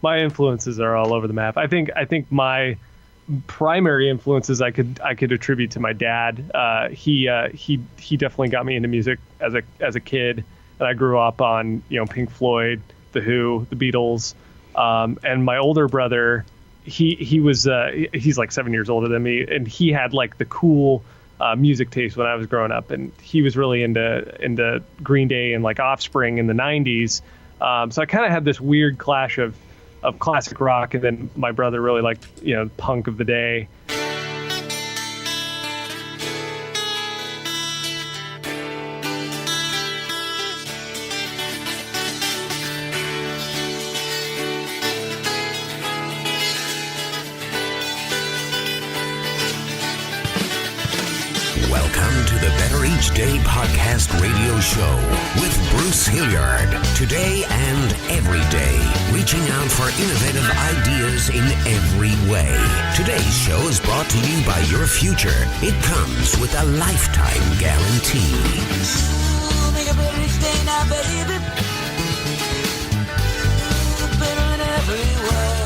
my influences are all over the map. I think my primary influences I could attribute to my dad. He definitely got me into music as a kid, and I grew up on Pink Floyd, The Who, The Beatles, and my older brother, he's like 7 years older than me, and he had like the cool music taste when I was growing up, and he was really into Green Day and like Offspring in the 90s. So I kind of had this weird clash of classic rock, and then my brother really liked punk of the day. Welcome to the Better Each Day podcast radio show with Bruce Hilliard. Today and every day, reaching out for innovative ideas in every way. Today's show is brought to you by your future. It comes with a lifetime guarantee. Make a better each day now, baby. Better in every way.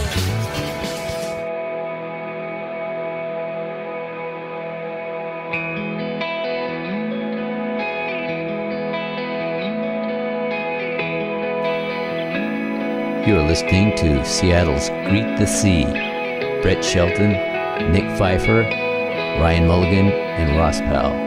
You're listening to Seattle's Greet the Sea. Brett Shelton, Nik Pfeifer, Ryan Mulligan, and Ross Powell.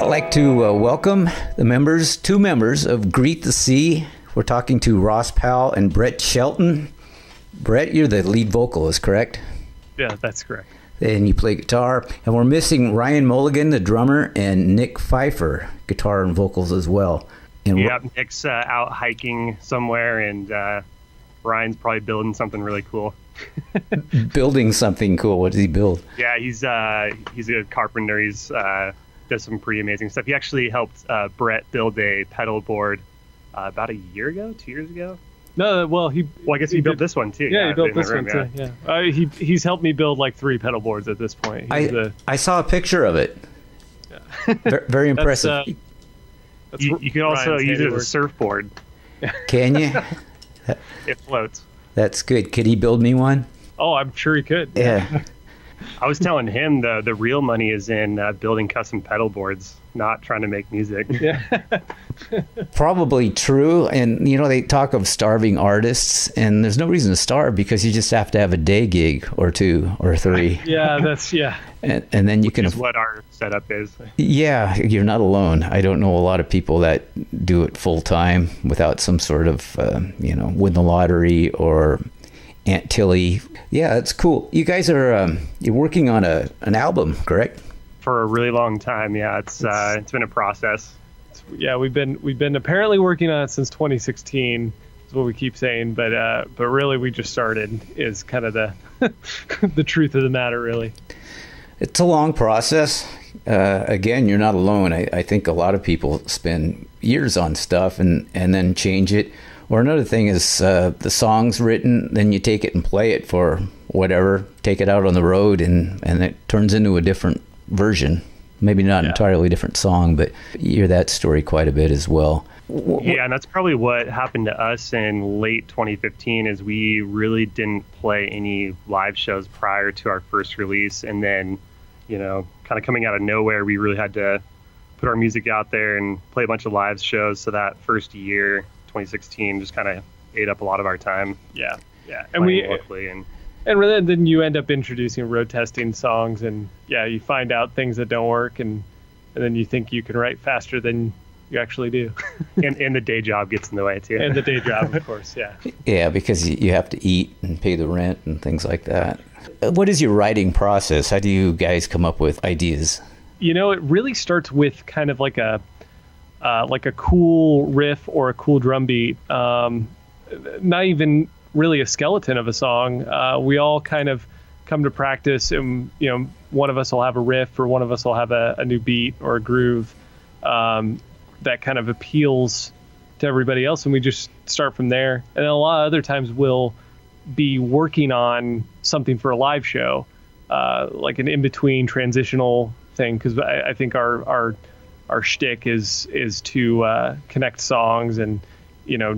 I'd like to welcome the two members of Greet the Sea. We're talking to Ross Powell and Brett Shelton. Brett, you're the lead vocalist, correct? Yeah, that's correct. And you play guitar. And we're missing Ryan Mulligan, the drummer, and Nik Pfeifer, guitar and vocals as well. And Nick's out hiking somewhere, and Ryan's probably building something really cool. Building something cool. What does he build? Yeah, he's a carpenter. He's does some pretty amazing stuff. He actually helped Brett build a pedal board about a year ago, 2 years ago. No, well, I guess he built this one too. Yeah, he built this one too. Yeah, he's helped me build like 3 pedal boards at this point. I saw a picture of it. Yeah. Very impressive. You can also use it as a surfboard. Can you? It floats. That's good. Could he build me one? Oh, I'm sure he could. Yeah. I was telling him the real money is in building custom pedal boards, not trying to make music. Yeah. Probably true. And, they talk of starving artists, and there's no reason to starve because you just have to have a day gig or 2 or 3. Yeah, And then you can... Is what our setup is. Yeah, you're not alone. I don't know a lot of people that do it full time without some sort of, win the lottery or... Aunt Tilly. Yeah, that's cool. You guys are you're working on an album, correct? For a really long time, yeah. It's been a process. We've been apparently working on it since 2016. Is what we keep saying, but really we just started. Is kind of the the truth of the matter, really. It's a long process. Again, you're not alone. I think a lot of people spend years on stuff and then change it. Or another thing is the song's written, then you take it and play it for whatever, take it out on the road, and it turns into a different version. Maybe not entirely different song, but you hear that story quite a bit as well. Yeah, and that's probably what happened to us in late 2015 is we really didn't play any live shows prior to our first release. And then, kind of coming out of nowhere, we really had to put our music out there and play a bunch of live shows. So that first year... 2016 just kind of ate up a lot of our time. Yeah. And then you end up introducing road testing songs, and you find out things that don't work, and then you think you can write faster than You actually do. And the day job gets in the way too. And the day job, of course, yeah. Yeah, because you have to eat and pay the rent and things like that. What is your writing process? How do you guys come up with ideas? You know, it really starts with kind of like a cool riff or a cool drum beat. Not even really a skeleton of a song. We all kind of come to practice, and one of us will have a riff, or one of us will have a new beat or a groove that kind of appeals to everybody else, and we just start from there. And then a lot of other times we'll be working on something for a live show, like an in-between transitional thing, because I think our shtick is to connect songs and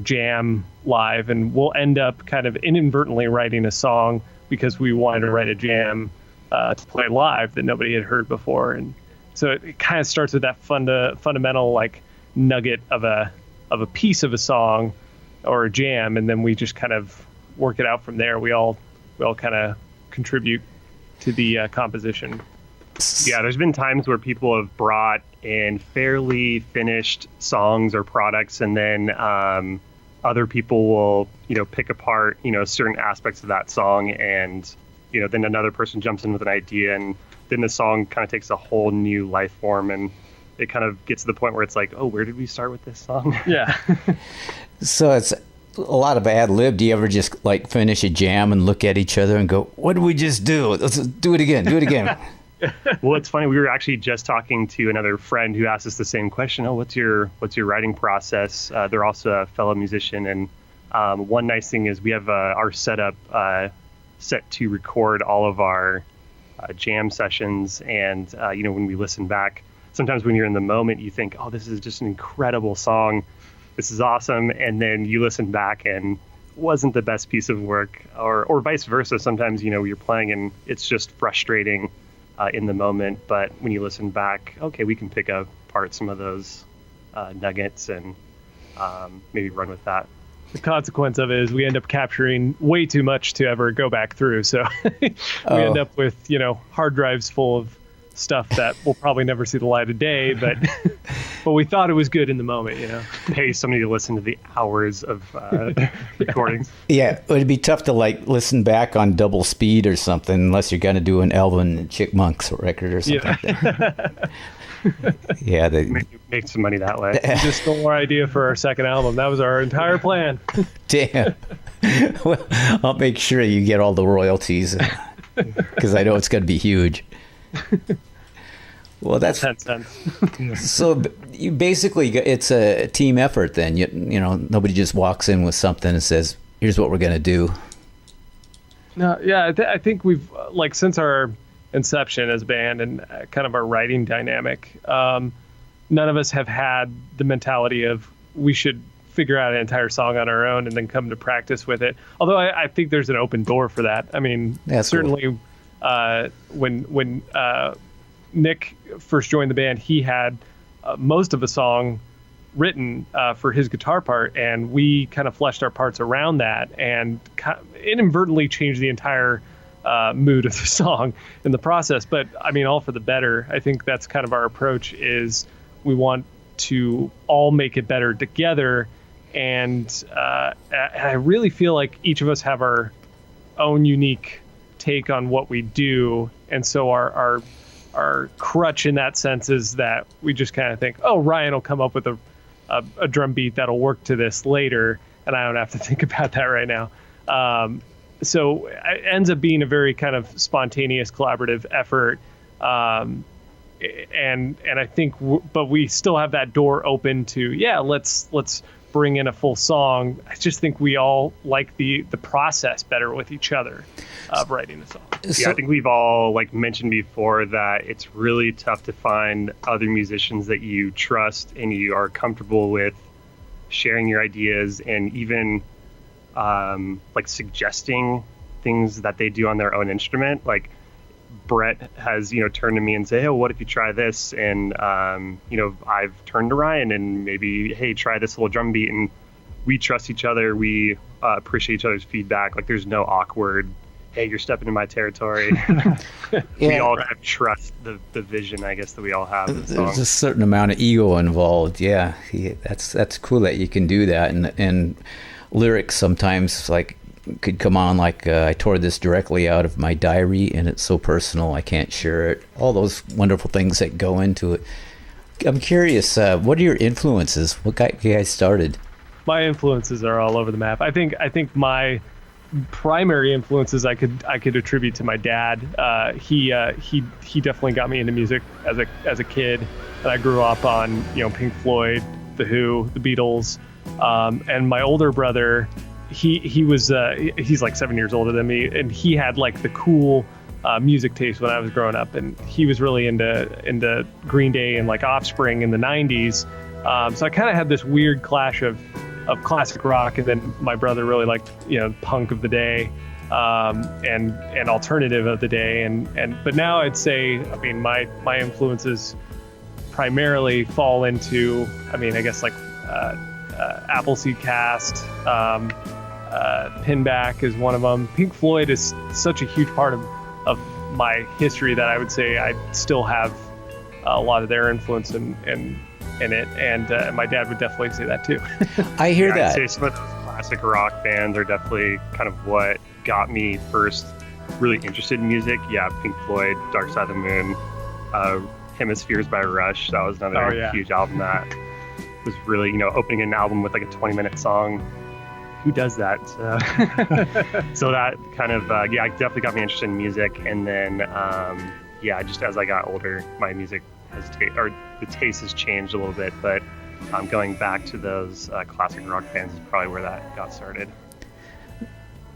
jam live, and we'll end up kind of inadvertently writing a song because we wanted to write a jam to play live that nobody had heard before. And so it kind of starts with that fundamental like nugget of a piece of a song or a jam, and then we just kind of work it out from there. We all kind of contribute to the composition. Yeah, there's been times where people have brought in fairly finished songs or products, and then other people will pick apart certain aspects of that song, and then another person jumps in with an idea, and then the song kind of takes a whole new life form, and it kind of gets to the point where it's like, oh, where did we start with this song? Yeah. So it's a lot of ad lib. Do you ever just like finish a jam and look at each other and go, what did we just do? Let's do it again. Well, it's funny. We were actually just talking to another friend who asked us the same question. Oh, what's your writing process? They're also a fellow musician. And one nice thing is we have our setup set to record all of our jam sessions. And, when we listen back, sometimes when you're in the moment, you think, oh, this is just an incredible song. This is awesome. And then you listen back and wasn't the best piece of work, or vice versa. Sometimes, you're playing and it's just frustrating in the moment. But when you listen back, okay, we can pick apart some of those nuggets and maybe run with that. The consequence of it is we end up capturing way too much to ever go back through. So we end up with, hard drives full of stuff that will probably never see the light of day, but we thought it was good in the moment, Pay somebody to listen to the hours of recordings. Yeah, it would be tough to like listen back on double speed or something, unless you're going to do an Alvin and Chipmunks record or something. Yeah. Yeah, they make some money that way. We just stole our idea for our second album. That was our entire plan. Damn. Well, I'll make sure you get all the royalties, because I know it's going to be huge. Well, that's 10 cents. So you basically, it's a team effort then. Nobody just walks in with something and says, here's what we're going to do. No, yeah, I think we've, since our inception as a band and kind of our writing dynamic, none of us have had the mentality of we should figure out an entire song on our own and then come to practice with it. Although I think there's an open door for that. I mean, that's certainly cool. When Nik first joined the band, he had most of a song written for his guitar part, and we kind of fleshed our parts around that and inadvertently changed the entire mood of the song in the process. But I mean, all for the better. I think that's kind of our approach, is we want to all make it better together. And I really feel like each of us have our own unique take on what we do, and so our crutch in that sense is that we just kind of think, oh, Ryan will come up with a drum beat that'll work to this later, and I don't have to think about that right now. So it ends up being a very kind of spontaneous, collaborative effort, and I think, but we still have that door open to, let's bring in a full song. I just think we all like the process better with each other of writing a song. Yeah, I think we've all mentioned before that it's really tough to find other musicians that you trust and you are comfortable with sharing your ideas and even suggesting things that they do on their own instrument. Like Brett has, turned to me and say, oh, what if you try this? And, I've turned to Ryan and maybe, hey, try this little drum beat. And we trust each other. We appreciate each other's feedback. There's no awkward, hey, you're stepping in my territory. We all kind of trust the vision, I guess, that we all have in the song. There's a certain amount of ego involved. Yeah, that's cool that you can do that. And lyrics sometimes like could come on like I tore this directly out of my diary, and it's so personal I can't share it. All those wonderful things that go into it. I'm curious, what are your influences? What got you guys started? My influences are all over the map. I think my primary influences I could attribute to my dad. He definitely got me into music as a kid, and I grew up on Pink Floyd, The Who, The Beatles, and my older brother, he's like 7 years older than me, and he had like the cool music taste when I was growing up, and he was really into Green Day and like Offspring in the 90s. So I kind of had this weird clash of classic rock, and then my brother really liked punk of the day, and alternative of the day, but now I'd say, I mean, my influences primarily fall into, I guess like Appleseed Cast, Pinback is one of them. Pink Floyd is such a huge part of my history that I would say I still have a lot of their influence in it, and my dad would definitely say that too. I hear that. I'd say some of those classic rock bands are definitely kind of what got me first really interested in music. Yeah, Pink Floyd, Dark Side of the Moon, Hemispheres by Rush. That was another huge album that was really, opening an album with like a 20-minute song. Who does that? So that kind of, definitely got me interested in music. And then, just as I got older, my music the taste has changed a little bit, but going back to those classic rock bands is probably where that got started.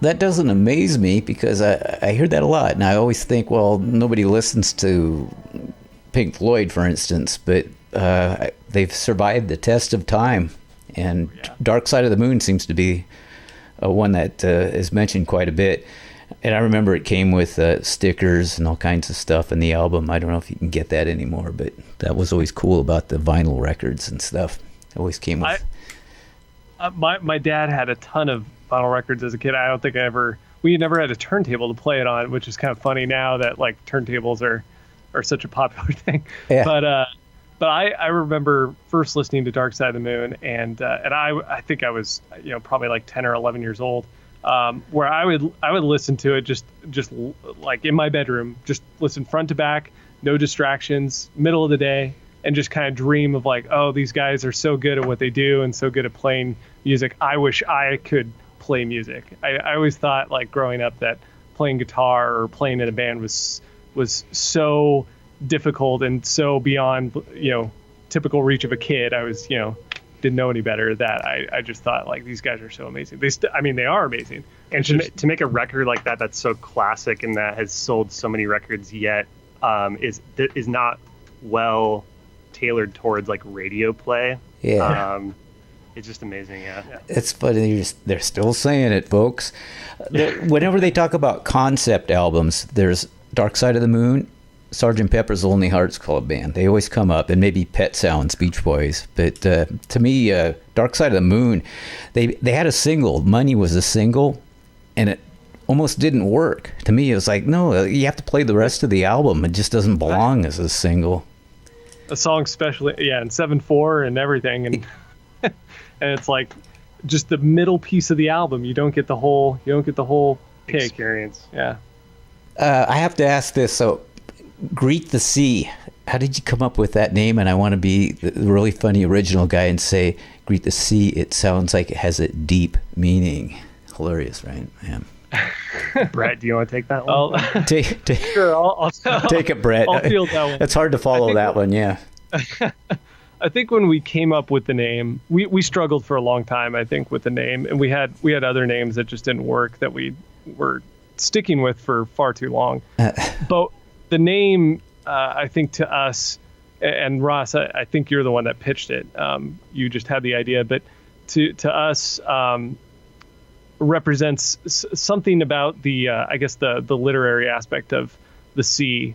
That doesn't amaze me, because I hear that a lot, and I always think, well, nobody listens to Pink Floyd, for instance, but they've survived the test of time, and Dark Side of the Moon seems to be one that is mentioned quite a bit. And I remember it came with stickers and all kinds of stuff in the album. I don't know if you can get that anymore, but that was always cool about the vinyl records and stuff. It always came with. My dad had a ton of vinyl records as a kid. I don't think we never had a turntable to play it on, which is kind of funny now that like turntables are such a popular thing. Yeah. But I remember first listening to Dark Side of the Moon, and I think I was probably like 10 or 11 years old. Where I would listen to it just like in my bedroom, just listen front to back, no distractions, middle of the day, and just kind of dream of like, oh, these guys are so good at what they do and so good at playing music. I wish I could play music. I always thought, like, growing up, that playing guitar or playing in a band was so difficult and so beyond typical reach of a kid. I was didn't know any better, that I just thought, like, these guys are so amazing. They are amazing. And to make a record like that that's so classic and that has sold so many records yet is not well tailored towards like radio play. Yeah. It's just amazing. Yeah. It's funny. They're still saying it, folks. Whenever they talk about concept albums, there's Dark Side of the Moon, Sgt. Pepper's Lonely Hearts Club Band. They always come up, and maybe Pet Sounds, Beach Boys. But to me, Dark Side of the Moon, they had a single. Money was a single, and it almost didn't work. To me, it was like, no, you have to play the rest of the album. It just doesn't belong as a single. A song, especially, in 7/4 and everything, and and it's like just the middle piece of the album. You don't get the whole cake. Experience. Yeah. I have to ask this. So, Greet the Sea. How did you come up with that name? And I want to be the really funny original guy and say, Greet the Sea. It sounds like it has a deep meaning. Hilarious, right? Yeah. Brett, do you want to take that one? Sure, I'll take it, Brett. I'll field that one. It's hard to follow that one, yeah. I think when we came up with the name, we struggled for a long time, I think, with the name. And we had other names that just didn't work, that we were sticking with for far too long. But the name, I think, to us, and Ross, I think you're the one that pitched it. You just had the idea, but to us, represents something about the I guess the literary aspect of the sea,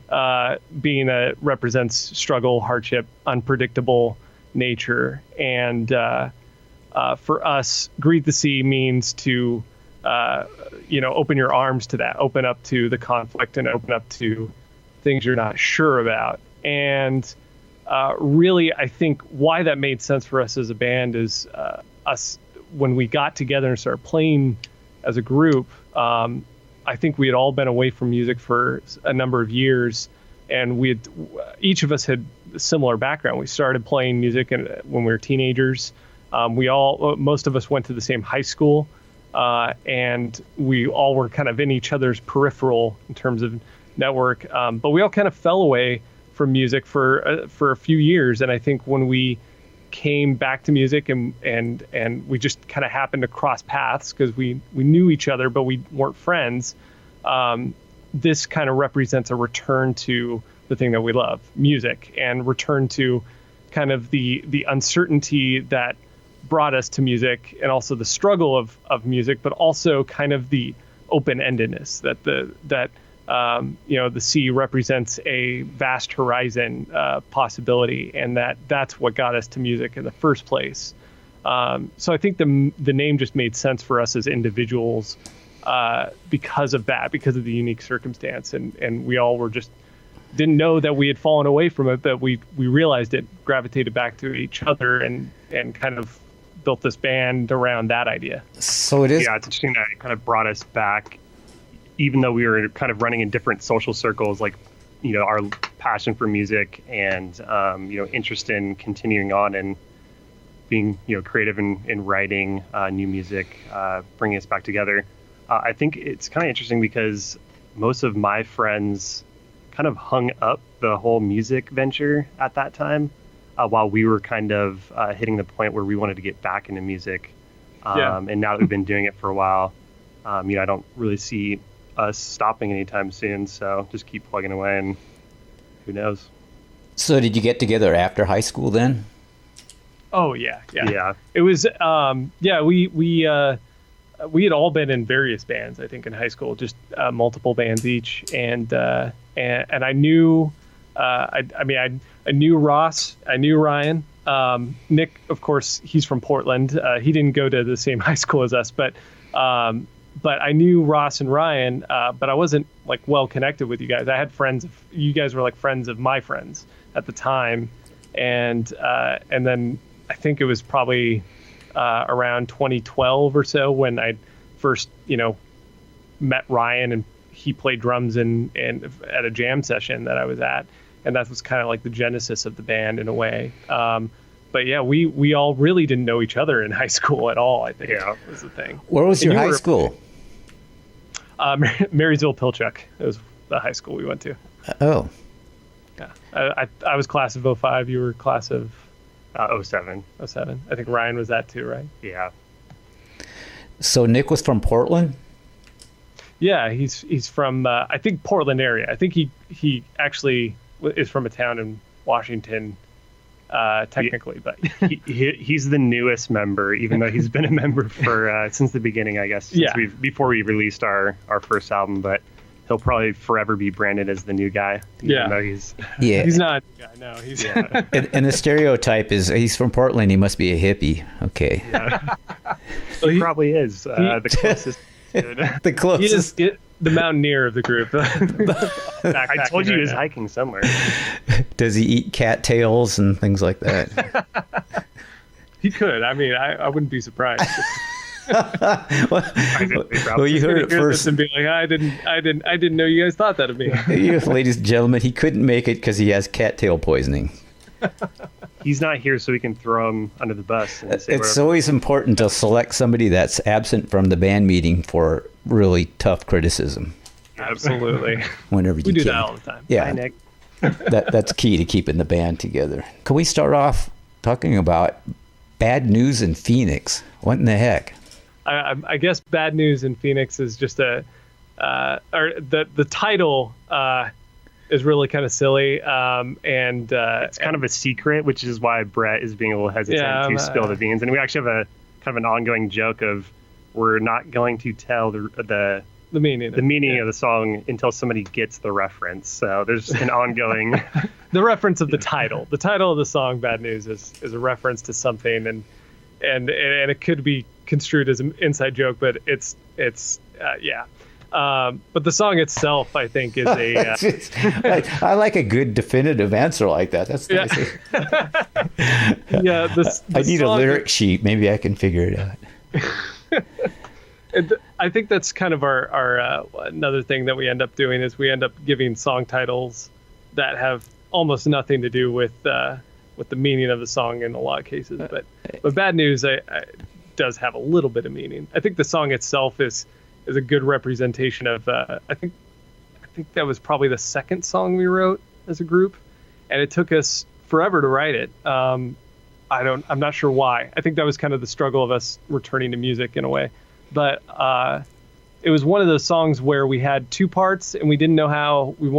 being that it represents struggle, hardship, unpredictable nature, and for us, Greet the Sea means to open your arms to that, open up to the conflict and open up to things you're not sure about. And really, I think why that made sense for us as a band is us, when we got together and started playing as a group, I think we had all been away from music for a number of years, and each of us had a similar background. We started playing music when we were teenagers. Most of us went to the same high school, and we all were kind of in each other's peripheral in terms of network. But we all kind of fell away from music for a few years, and I think when we came back to music and we just kind of happened to cross paths because we knew each other, but we weren't friends. This kind of represents a return to the thing that we love, music, and return to kind of the uncertainty that brought us to music, and also the struggle of music, but also kind of the open-endedness that the sea represents a vast horizon possibility, and that's what got us to music in the first place. So I think the name just made sense for us as individuals because of that, because of the unique circumstance, and we all didn't know that we had fallen away from it, but we realized it, gravitated back to each other, and kind of built this band around that idea. So it is. Yeah, it's interesting that it kind of brought us back, even though we were kind of running in different social circles, like, our passion for music and, interest in continuing on and being, creative in writing new music, bringing us back together. I think it's kind of interesting because most of my friends kind of hung up the whole music venture at that time, while we were kind of hitting the point where we wanted to get back into music. And now that we've been doing it for a while, I don't really see us stopping anytime soon, so just keep plugging away, and who knows. So did you get together after high school then? Oh yeah. It was we had all been in various bands, I think, in high school, just multiple bands each, and I knew I knew Ross, I knew Ryan, Nik, of course, he's from Portland. He didn't go to the same high school as us, but I knew Ross and Ryan, but I wasn't like well connected with you guys. I had friends. You guys were like friends of my friends at the time, and then I think it was probably around 2012 or so when I first met Ryan, and he played drums and at a jam session that I was at, and that was kind of like the genesis of the band in a way. But yeah, we all really didn't know each other in high school at all, I think. Yeah, was the thing. Where was your high school? Marysville Pilchuck. It was the high school we went to. Oh. Yeah. I was class of 05. You were class of 07. 07. I think Ryan was that too, right? Yeah. So Nik was from Portland? Yeah, he's from I think Portland area. I think he actually is from a town in Washington. Technically, but he's the newest member, even though he's been a member for since the beginning, I guess. Before we released our first album, but he'll probably forever be branded as the new guy. Even though he's not a new guy. No, he's and the stereotype is he's from Portland. He must be a hippie. Okay. Yeah. Well, he probably is the closest. The closest. He is the mountaineer of the group. I told you he was hiking somewhere. Does he eat cattails and things like that? He could. I mean, I wouldn't be surprised. Well, you heard it first and be like, I didn't know you guys thought that of me. Ladies and gentlemen, he couldn't make it because he has cattail poisoning. He's not here, so we can throw him under the bus. It's always important to select somebody that's absent from the band meeting for really tough criticism. Absolutely. Whenever you can. We do that all the time. Yeah. Hi, Nik. That's key to keeping the band together. Can we start off talking about Bad News in Phoenix? What in the heck? I guess Bad News in Phoenix is just or the title is really kind of silly, and it's kind of a secret, which is why Brett is being a little hesitant to spill the beans. And we actually have a kind of an ongoing joke of we're not going to tell the meaning of the song until somebody gets the reference. So there's an ongoing the reference of the title. The title of the song "Bad News" is a reference to something, and it could be construed as an inside joke, but it's yeah. But the song itself, I think, is a. I like a good definitive answer like that. That's nice. Yeah, I need a lyric sheet. Maybe I can figure it out. I think that's kind of our another thing that we end up doing is we end up giving song titles that have almost nothing to do with the meaning of the song in a lot of cases. But Bad News does have a little bit of meaning. I think the song itself is a good representation of. I think that was probably the second song we wrote as a group, and it took us forever to write it. I'm not sure why. I think that was kind of the struggle of us returning to music in a way. But it was one of those songs where we had two parts and we didn't know how we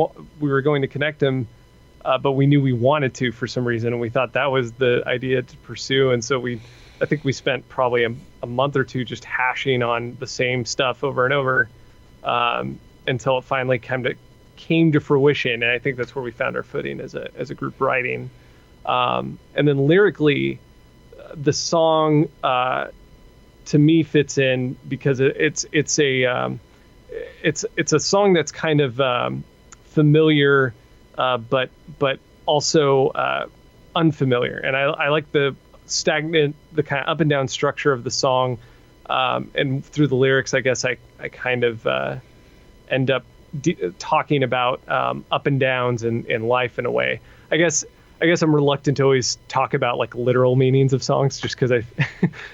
were going to connect them, but we knew we wanted to for some reason, and we thought that was the idea to pursue. And so I think we spent probably a month or two just hashing on the same stuff over and over until it finally came to fruition. And I think that's where we found our footing as a group writing. And then lyrically, the song to me fits in because it's a song that's kind of familiar, but also unfamiliar. And I like the stagnant, the kind of up and down structure of the song, and through the lyrics, I guess I kind of end up talking about up and downs in life in a way. I guess I'm reluctant to always talk about like literal meanings of songs, just because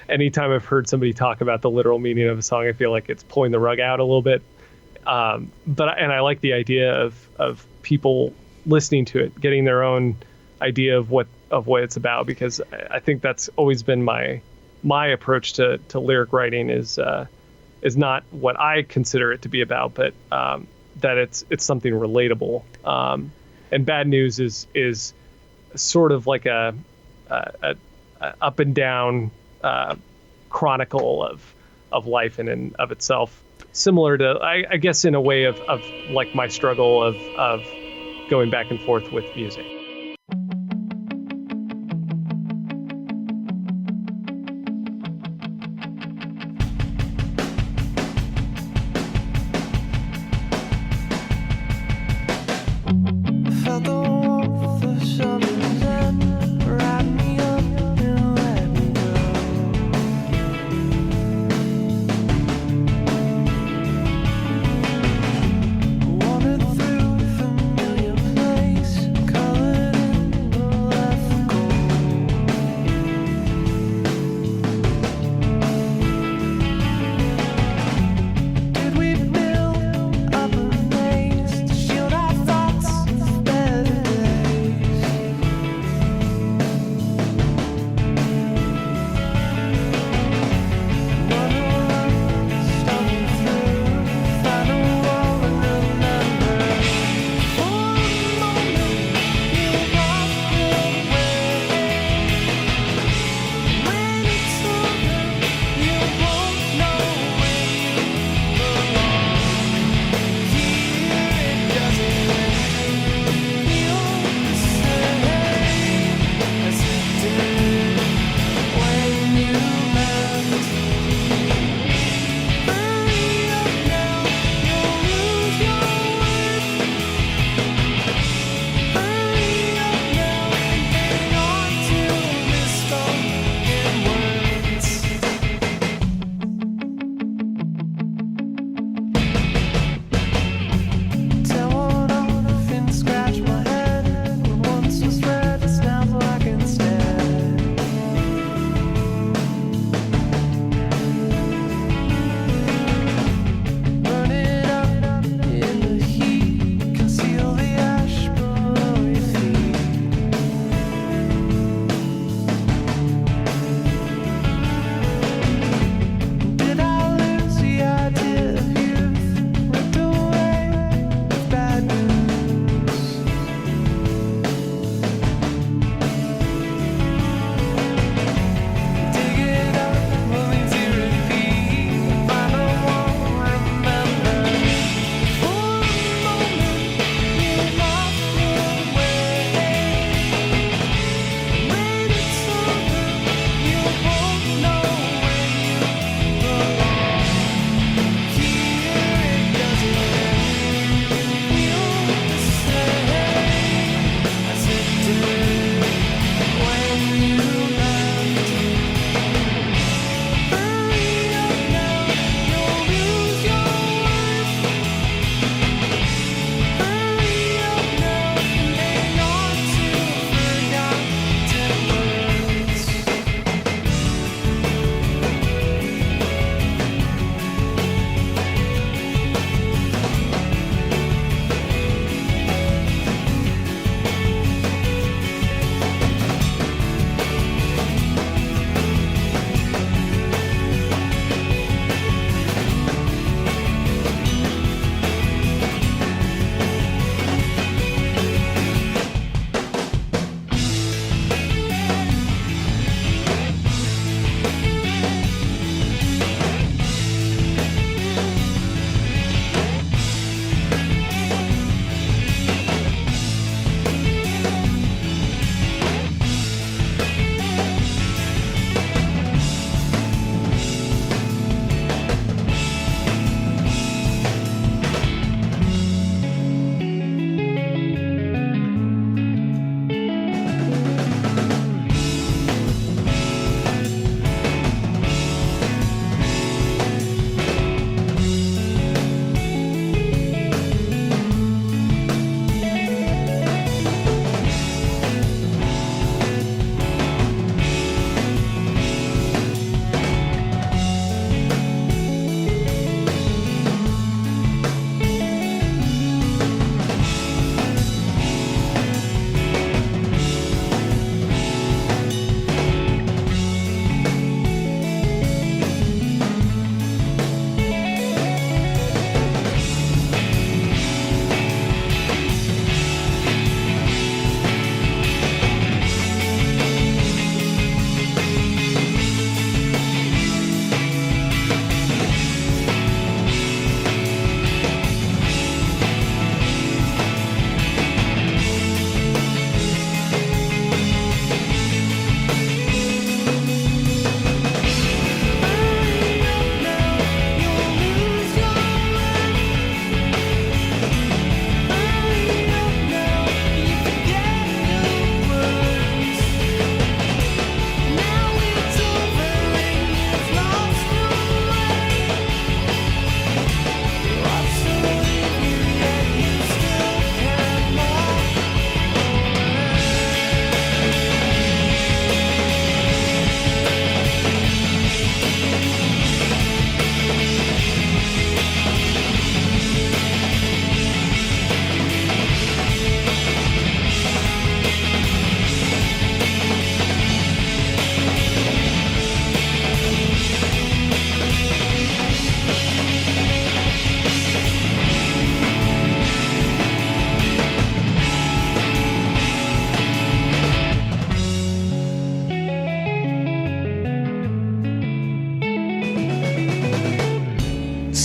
anytime I've heard somebody talk about the literal meaning of a song, I feel like it's pulling the rug out a little bit. But I like the idea of people listening to it, getting their own idea of what it's about, because I think that's always been my approach to lyric writing is not what I consider it to be about, but that it's something relatable. And Bad News is sort of like a up and down chronicle of life and of itself, similar to I guess in a way of like my struggle of going back and forth with music. Wandered through a familiar place, colored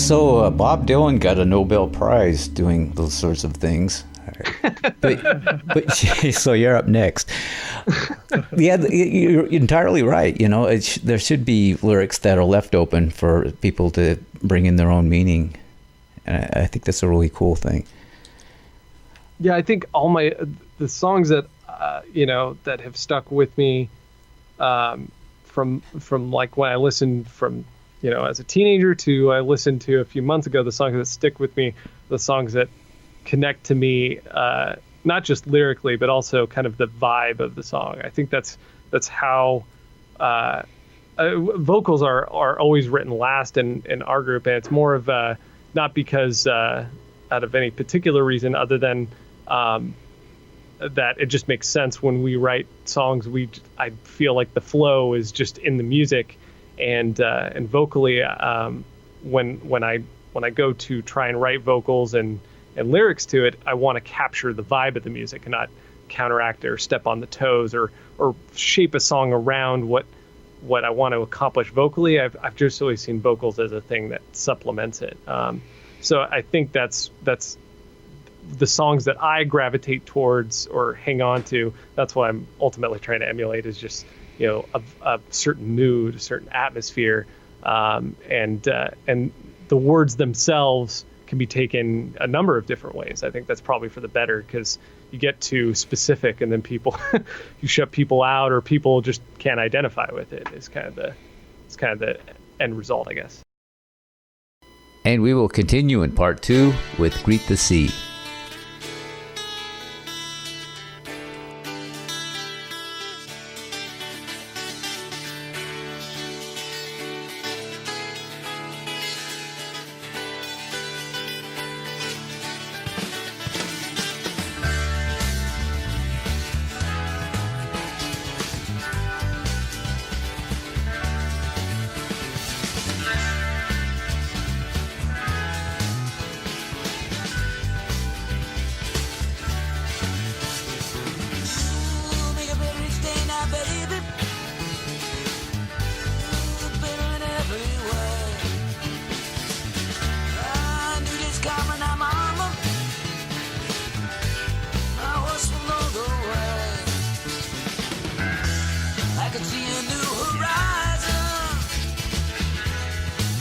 So Bob Dylan got a Nobel Prize doing those sorts of things. but so you're up next. Yeah, you're entirely right. You know, there should be lyrics that are left open for people to bring in their own meaning. And I think that's a really cool thing. Yeah, I think all the songs that that have stuck with me from like when I listened from as a teenager to I listened to a few months ago, the songs that stick with me, the songs that connect to me, not just lyrically but also kind of the vibe of the song. I think that's how vocals are always written last in our group, and it's more of not because out of any particular reason other than that it just makes sense when we write songs. I feel like the flow is just in the music, and vocally when I go to try and write vocals and lyrics to it, I want to capture the vibe of the music and not counteract it or step on the toes or shape a song around what I want to accomplish vocally. I've just always seen vocals as a thing that supplements it. So I think that's the songs that I gravitate towards or hang on to. That's what I'm ultimately trying to emulate, is just a certain mood, a certain atmosphere, and the words themselves can be taken a number of different ways. I think that's probably for the better, because you get too specific and then people you shut people out, or people just can't identify with it. It's kind of the end result, I guess. And we will continue in part 2 with Greet the Sea.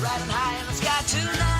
Riding high in the sky tonight.